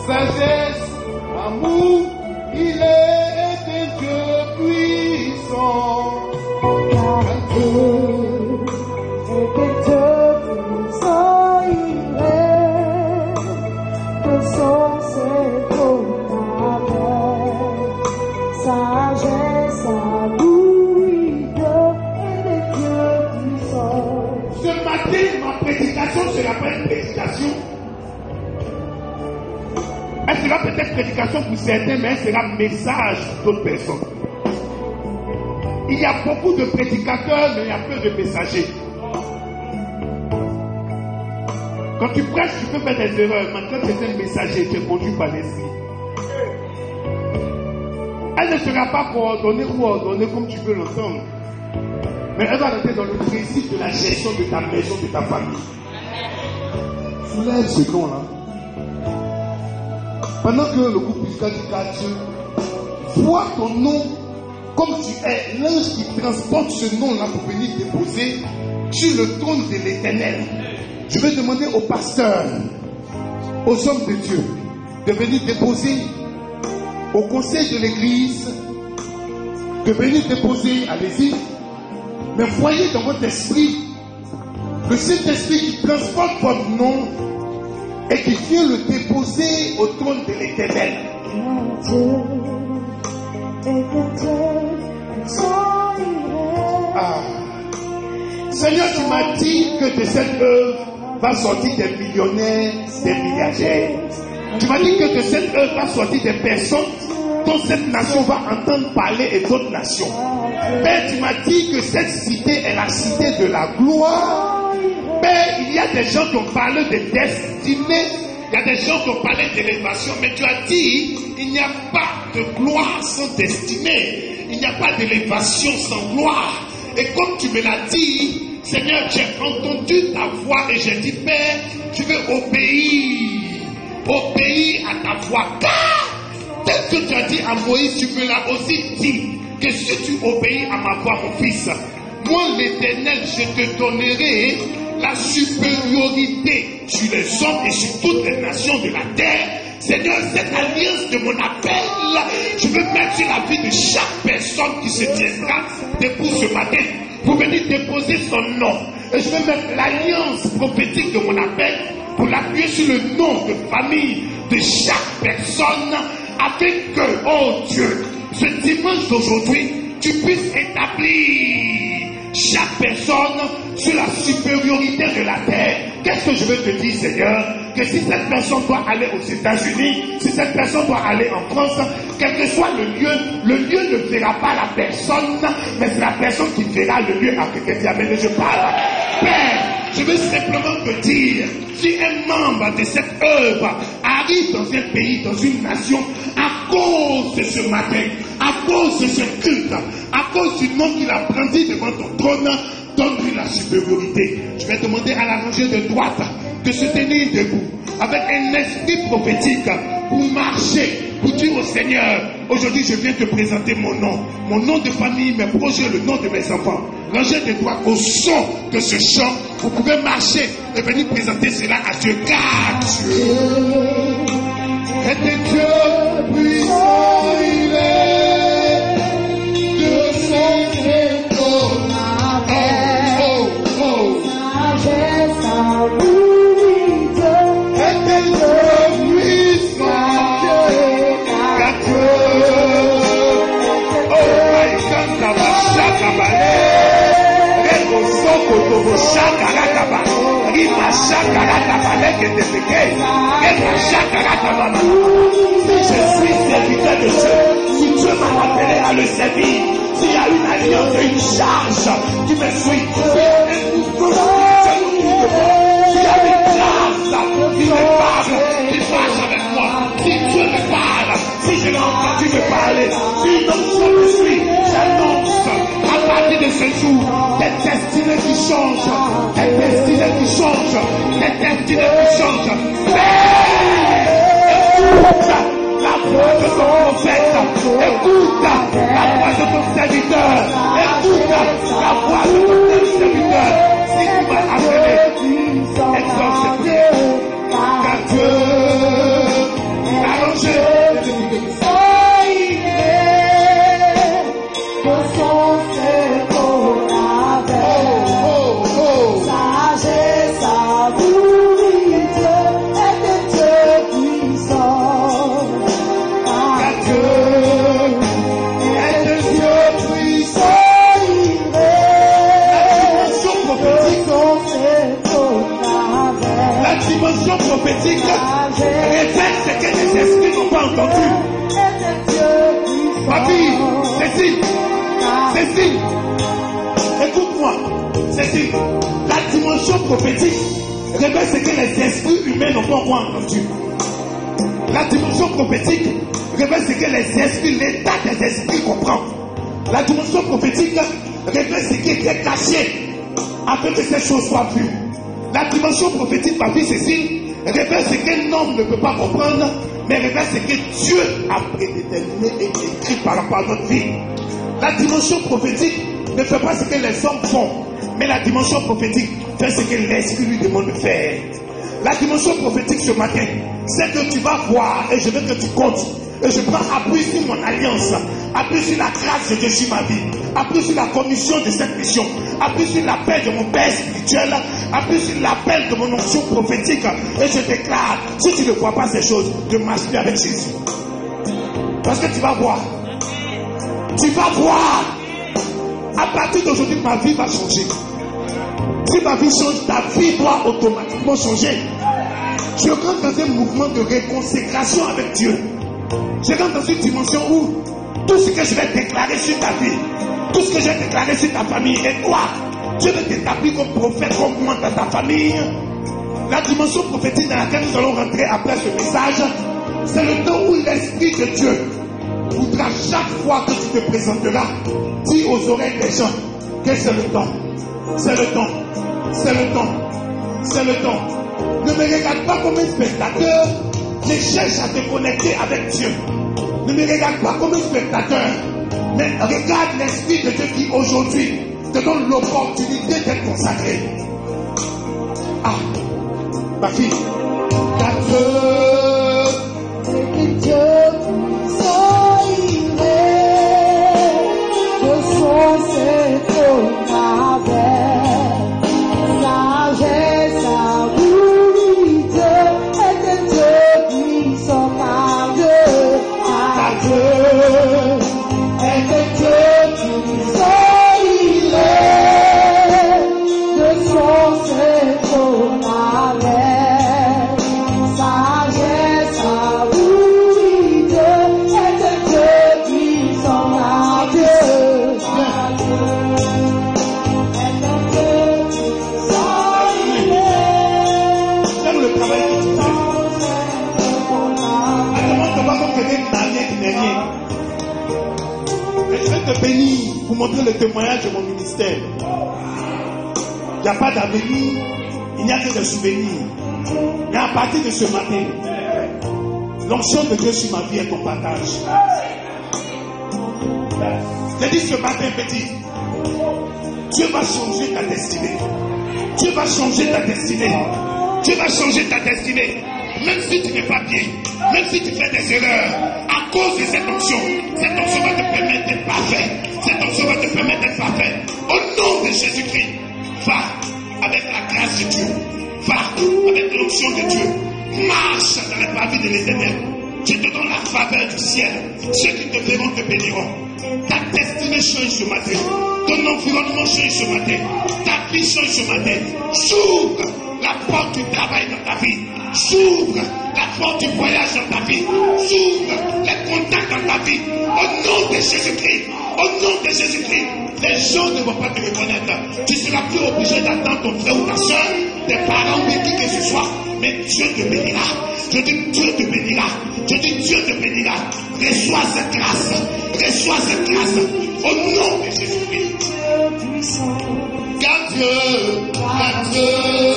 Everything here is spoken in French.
sagesse, amour, il est un Dieu puissant. Car Dieu est un Dieu puissant, il est de son cerveau sagesse, amour, il est un Dieu puissant. Ce matin, ma prédication ne sera pas une prédication. Elle sera peut-être prédication pour certains, mais elle sera message pour d'autres personnes. Il y a beaucoup de prédicateurs, mais il y a peu de messagers. Quand tu prêches, tu peux faire des erreurs. Mais quand tu es un messager, tu es conduit par l'esprit. Elle ne sera pas coordonnée ou ordonnée comme tu veux l'entendre. Mais elle va rentrer dans le principe de la gestion de ta maison, de ta famille. Soulève ce nom-là. Pendant que le groupe musical dit qu'à Dieu, vois ton nom comme tu es, l'ange qui transporte ce nom-là pour venir déposer sur le trône de l'Éternel. Je vais demander aux pasteurs, aux hommes de Dieu, de venir déposer au conseil de l'église, de venir déposer, allez-y, mais voyez dans votre esprit que cet esprit qui transporte votre nom et qui vient le déposer au trône de l'Éternel. Ah. Seigneur, tu m'as dit que de cette œuvre va sortir des millionnaires, des milliardaires. Tu m'as dit que de cette œuvre va sortir des personnes dont cette nation va entendre parler et d'autres nations. Père, tu m'as dit que cette cité est la cité de la gloire. Père, il y a des gens qui ont parlé de destinée, il y a des gens qui ont parlé d'élévation, mais tu as dit, il n'y a pas de gloire sans destinée, il n'y a pas d'élévation sans gloire. Et comme tu me l'as dit, Seigneur, j'ai entendu ta voix et j'ai dit, Père, je veux obéir à ta voix. Car, tel que tu as dit à Moïse, tu me l'as aussi dit, que si tu obéis à ma voix, mon fils, moi l'Éternel, je te donnerai la supériorité sur les hommes et sur toutes les nations de la terre. Seigneur, cette alliance de mon appel, je veux mettre sur la vie de chaque personne qui se tiendra debout ce matin pour venir déposer son nom. Et je veux mettre l'alliance prophétique de mon appel pour l'appuyer sur le nom de famille de chaque personne afin que, oh Dieu, ce dimanche d'aujourd'hui, tu puisses établir chaque personne sur la supériorité de la terre. Qu'est-ce que je veux te dire, Seigneur? Que si cette personne doit aller aux États-Unis, si cette personne doit aller en France, quel que soit le lieu ne verra pas la personne, mais c'est la personne qui verra le lieu à quelqu'un qui amène. Je parle. Père, je veux simplement te dire, si un membre de cette œuvre arrive dans un pays, dans une nation, à cause de ce matin, à cause de ce culte, à cause du nom qu'il a brandi devant ton trône, donne-lui la supériorité. Je vais demander à la rangée de droite de se tenir debout avec un esprit prophétique pour marcher, pour dire au Seigneur, aujourd'hui je viens te présenter mon nom de famille, mes projets, le nom de mes enfants. Rangée de droite au son de ce chant, vous pouvez marcher et venir présenter cela à Dieu. Car Dieu est un Dieu puissant, il est de son trône. Si je suis serviteur de Dieu, si Dieu m'a appelé à le servir, s'il y a une alliance et une charge qui me suit, s'il y a une grâce qui me parle, qui marche avec moi, si Dieu me parle, si je l'ai entendu me parler, si non je me suis, j'annonce à partir de ce jour des destinées qui changent, des destinées qui changent, des destinées qui changent. Écoute la voix de ton prophète, écoute la voix de ton serviteur, écoute la voix de ton serviteur. Si tu m'as appelé, exauce car Dieu prophétique révèle ce que les esprits n'ont pas entendu. Ma fille, Cécile, écoute-moi, Cécile, la dimension prophétique révèle ce que les esprits humains n'ont pas encore entendu. La dimension prophétique révèle ce que les esprits, l'état des esprits comprend. La dimension prophétique révèle ce qui est caché afin que ces choses soient vues. La dimension prophétique, ma fille Cécile, révèle ce qu'un homme ne peut pas comprendre, mais révèle ce que Dieu a prédéterminé et écrit par rapport à notre vie. La dimension prophétique ne fait pas ce que les hommes font, mais la dimension prophétique fait ce que l'Esprit lui demande de faire. La dimension prophétique ce matin, c'est que tu vas voir, et je veux que tu comptes, et je prends appui sur mon alliance, appui sur la grâce de Dieu sur ma vie, appui sur la commission de cette mission, appui sur l'appel de mon Père spirituel, appui sur l'appel de mon onction prophétique, et je déclare, si tu ne vois pas ces choses, de marcher avec Jésus. Parce que tu vas voir. Tu vas voir. À partir d'aujourd'hui, ma vie va changer. Si ma vie change, ta vie doit automatiquement changer. Je rentre dans un mouvement de réconsécration avec Dieu. Je rentre dans une dimension où tout ce que je vais déclarer sur ta vie, tout ce que je vais déclarer sur ta famille, et toi, Dieu veut t'établir comme prophète, comme moi dans ta famille. La dimension prophétique dans laquelle nous allons rentrer après ce message, c'est le temps où l'Esprit de Dieu voudra chaque fois que tu te présenteras dire aux oreilles des gens que c'est le temps. C'est le temps. C'est le temps. C'est le temps. Ne me regarde pas comme un spectateur. Je cherche à te connecter avec Dieu. Ne me regarde pas comme un spectateur. Mais regarde l'Esprit de Dieu qui aujourd'hui te donne l'opportunité d'être consacré. Ah, ma fille. Ta pour montrer le témoignage de mon ministère. Il n'y a pas d'avenir, il n'y a que des souvenirs. Mais à partir de ce matin, l'onction de Dieu sur ma vie est ton partage. J'ai dit ce matin, petit, Dieu va changer ta destinée. Dieu va changer ta destinée. Dieu va changer ta destinée. Même si tu n'es pas bien, même si tu fais des erreurs, à cause de cette onction va te permettre d'être parfait. Cette onction va te permettre d'être parfait. Au nom de Jésus-Christ, va avec la grâce de Dieu. Va avec l'onction de Dieu. Marche dans les pavis de l'Éternel. Je te donne la faveur du ciel. Ceux qui te verront te béniront. Ta destinée change ce matin. Ton environnement change ce matin. Ta vie change ce matin. S'ouvre la porte du travail dans ta vie. S'ouvre la porte du voyage dans ta vie. S'ouvre les contacts dans ta vie. Au nom de Jésus-Christ. Au nom de Jésus-Christ. Les gens ne vont pas te reconnaître. Tu ne seras plus obligé d'attendre ton frère ou ta soeur, tes parents ou qui que ce soit. Mais Dieu te bénira. Je dis Dieu te bénira. Je dis Dieu te bénira. Reçois cette grâce. Reçois cette grâce. Au nom de Jésus-Christ. Garde Dieu. Garde Dieu.